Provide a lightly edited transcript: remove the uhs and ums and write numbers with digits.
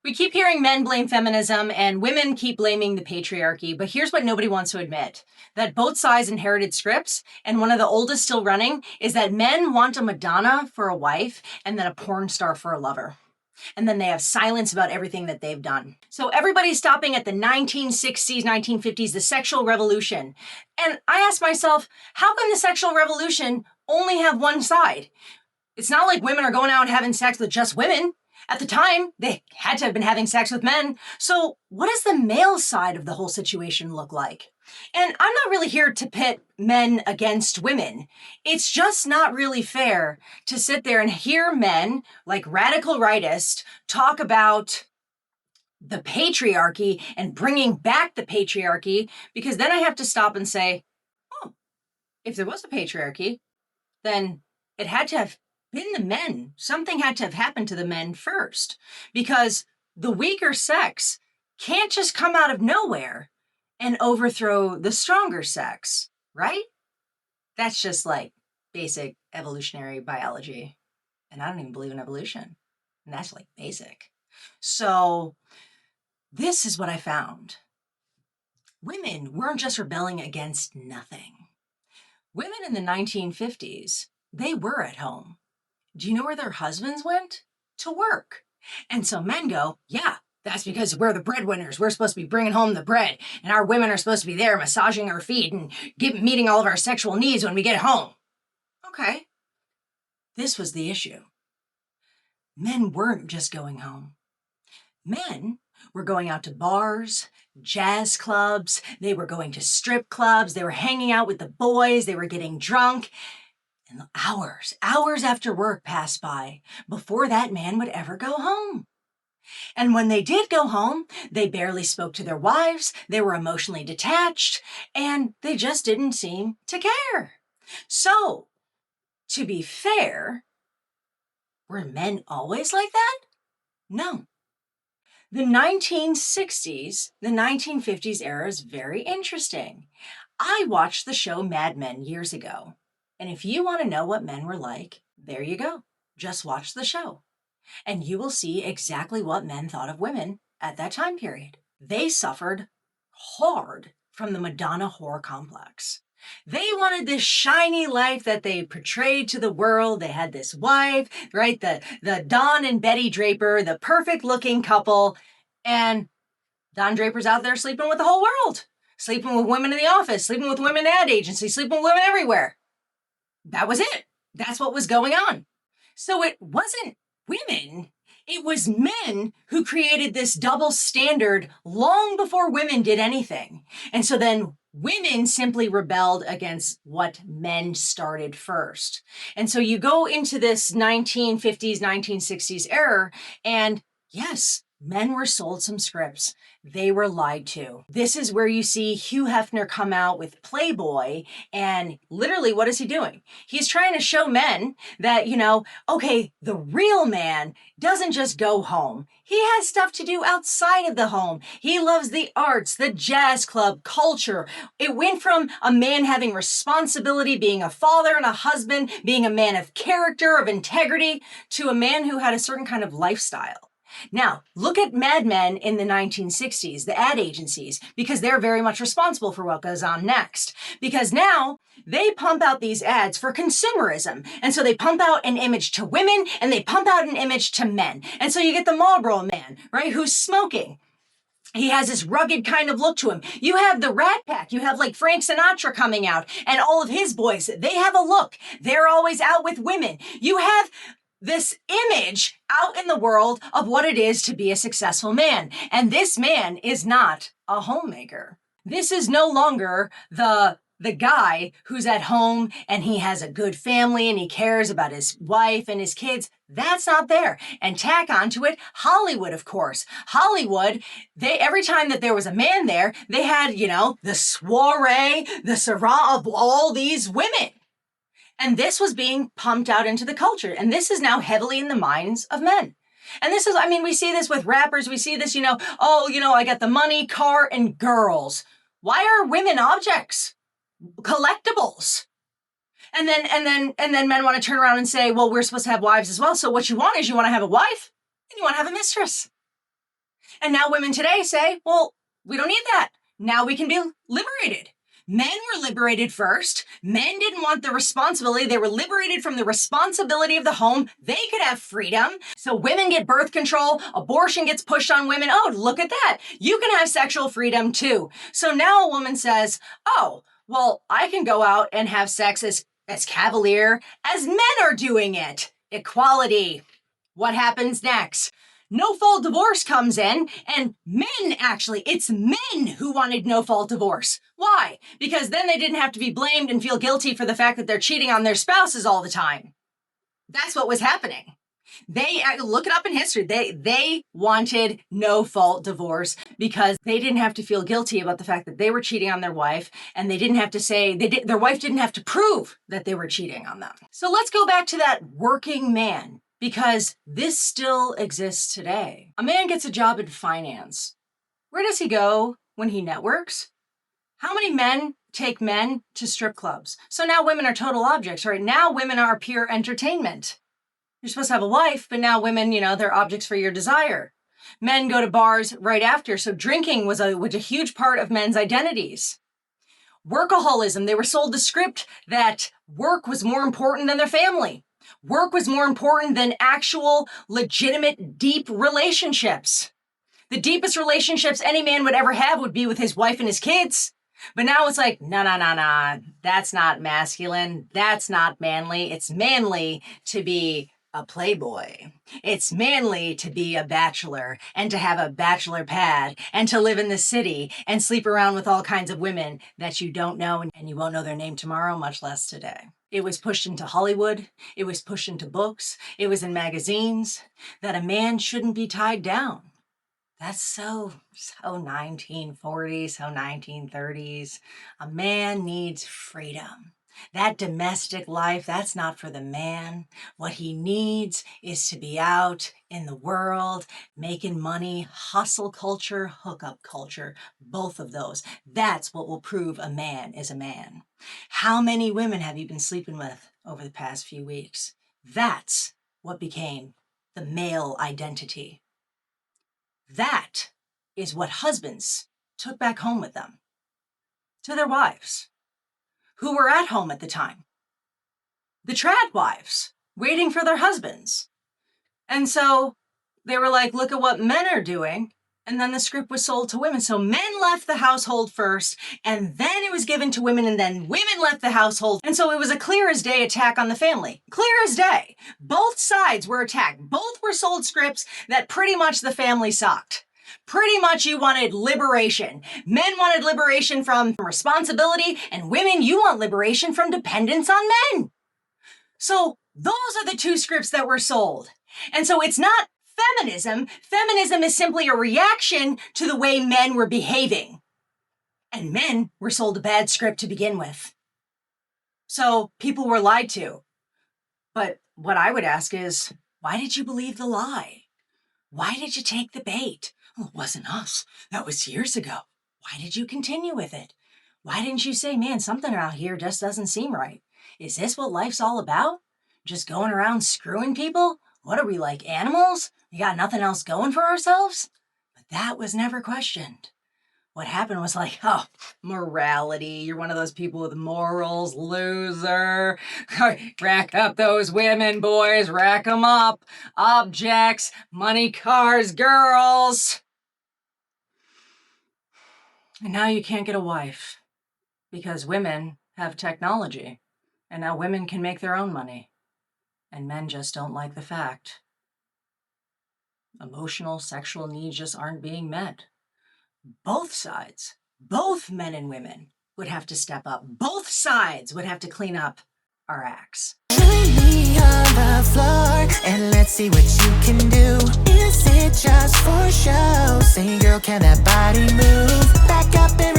We keep hearing men blame feminism and women keep blaming the patriarchy, but here's what nobody wants to admit. That both sides inherited scripts, and one of the oldest still running is that men want a Madonna for a wife and then a porn star for a lover. And then they have silence about everything that they've done. So everybody's stopping at the 1960s, 1950s, the sexual revolution. And I ask myself, how can the sexual revolution only have one side? It's not like women are going out and having sex with just women. At the time, they had to have been having sex with men. So what does the male side of the whole situation look like? And I'm not really here to pit men against women. It's just not really fair to sit there and hear men, like radical rightists, talk about the patriarchy and bringing back the patriarchy, because then I have to stop and say, oh, if there was a patriarchy, then it had to have been the men. Something had to have happened to the men first, because the weaker sex can't just come out of nowhere and overthrow the stronger sex, right? That's just like basic evolutionary biology. And I don't even believe in evolution. And that's like basic. So this is what I found. Women weren't just rebelling against nothing. Women in the 1950s, they were at home. Do you know where their husbands went? To work. And so men go, yeah, that's because we're the breadwinners. We're supposed to be bringing home the bread. And our women are supposed to be there massaging our feet and meeting all of our sexual needs when we get home. Okay. This was the issue. Men weren't just going home. Men were going out to bars, jazz clubs. They were going to strip clubs. They were hanging out with the boys. They were getting drunk. And hours after work passed by before that man would ever go home. And when they did go home, they barely spoke to their wives, they were emotionally detached, and they just didn't seem to care. So, to be fair, were men always like that? No. The 1960s, the 1950s era is very interesting. I watched the show Mad Men years ago. And if you want to know what men were like, there you go. Just watch the show. And you will see exactly what men thought of women at that time period. They suffered hard from the Madonna whore complex. They wanted this shiny life that they portrayed to the world. They had this wife, right? The Don and Betty Draper, the perfect looking couple. And Don Draper's out there sleeping with the whole world. Sleeping with women in the office, sleeping with women in ad agency, sleeping with women everywhere. That was it. That's what was going on. So it wasn't women. It was men who created this double standard long before women did anything. And so then women simply rebelled against what men started first. And so you go into this 1950s, 1960s era, and yes, men were sold some scripts. They were lied to. This is where you see Hugh Hefner come out with Playboy, and literally, what is he doing? He's trying to show men that, okay, the real man doesn't just go home. He has stuff to do outside of the home. He loves the arts, the jazz club, culture. It went from a man having responsibility, being a father and a husband, being a man of character, of integrity, to a man who had a certain kind of lifestyle. Now, look at Mad Men in the 1960s, the ad agencies, because they're very much responsible for what goes on next. Because now they pump out these ads for consumerism. And so they pump out an image to women and they pump out an image to men. And so you get the Marlboro man, right, who's smoking. He has this rugged kind of look to him. You have the Rat Pack. You have like Frank Sinatra coming out and all of his boys. They have a look. They're always out with women. You have this image out in the world of what it is to be a successful man. And this man is not a homemaker. This is no longer the guy who's at home and he has a good family and he cares about his wife and his kids. That's not there. And tack onto it, Hollywood, of course. Hollywood, every time that there was a man there, they had, the soiree, the sarah of all these women. And this was being pumped out into the culture. And this is now heavily in the minds of men. And this is, we see this with rappers. We see this, I got the money, car, and girls. Why are women objects? Collectibles. And then men want to turn around and say, well, we're supposed to have wives as well. So what you want is you want to have a wife and you want to have a mistress. And now women today say, well, we don't need that. Now we can be liberated. Men were liberated first. Men didn't want the responsibility. They were liberated from the responsibility of the home. They could have freedom. So women get birth control. Abortion gets pushed on women. Oh, look at that. You can have sexual freedom too. So now a woman says, oh, well, I can go out and have sex as cavalier as men are doing it. Equality. What happens next? No-fault divorce comes in, and it's men who wanted no-fault divorce. Why? Because then they didn't have to be blamed and feel guilty for the fact that they're cheating on their spouses all the time. That's what was happening. They look it up in history. They wanted no-fault divorce because they didn't have to feel guilty about the fact that they were cheating on their wife, and they didn't have to say their wife didn't have to prove that they were cheating on them. So let's go back to that working man, because this still exists today. A man gets a job in finance. Where does he go when he networks? How many men take men to strip clubs? So now women are total objects, right? Now women are pure entertainment. You're supposed to have a wife, but now women, they're objects for your desire. Men go to bars right after. So drinking was a huge part of men's identities. Workaholism, they were sold the script that work was more important than their family. Work was more important than actual, legitimate, deep relationships. The deepest relationships any man would ever have would be with his wife and his kids. But now it's like, no. That's not masculine. That's not manly. It's manly to be a playboy. It's manly to be a bachelor and to have a bachelor pad and to live in the city and sleep around with all kinds of women that you don't know and you won't know their name tomorrow, much less today. It was pushed into Hollywood. It was pushed into books. It was in magazines that a man shouldn't be tied down. That's so 1940s, so 1930s. A man needs freedom. That domestic life, that's not for the man. What he needs is to be out in the world, making money, hustle culture, hookup culture, both of those. That's what will prove a man is a man. How many women have you been sleeping with over the past few weeks? That's what became the male identity. That is what husbands took back home with them to their wives, who were at home at the time. The trad wives, waiting for their husbands. And so they were like, look at what men are doing. And then the script was sold to women. So men left the household first, and then it was given to women, and then women left the household. And so it was a clear as day attack on the family. Clear as day. Both sides were attacked. Both were sold scripts that pretty much the family sucked. Pretty much you wanted liberation. Men wanted liberation from responsibility, and women, you want liberation from dependence on men. So those are the two scripts that were sold. And so it's not feminism. Feminism is simply a reaction to the way men were behaving. And men were sold a bad script to begin with. So people were lied to. But what I would ask is, why did you believe the lie? Why did you take the bait? Well, it wasn't us. That was years ago. Why did you continue with it? Why didn't you say, man, something out here just doesn't seem right? Is this what life's all about? Just going around screwing people? What are we, like animals? We got nothing else going for ourselves? But that was never questioned. What happened was like, oh, morality. You're one of those people with morals, loser. Rack up those women, boys. Rack them up. Objects, money, cars, girls. And now you can't get a wife because women have technology. And now women can make their own money. And men just don't like the fact. Emotional, sexual needs just aren't being met. Both sides, both men and women would have to step up. Both sides would have to clean up our acts. Join me on the floor and let's see what you can do. Is it just for show? Say, girl, can that body move? Back up and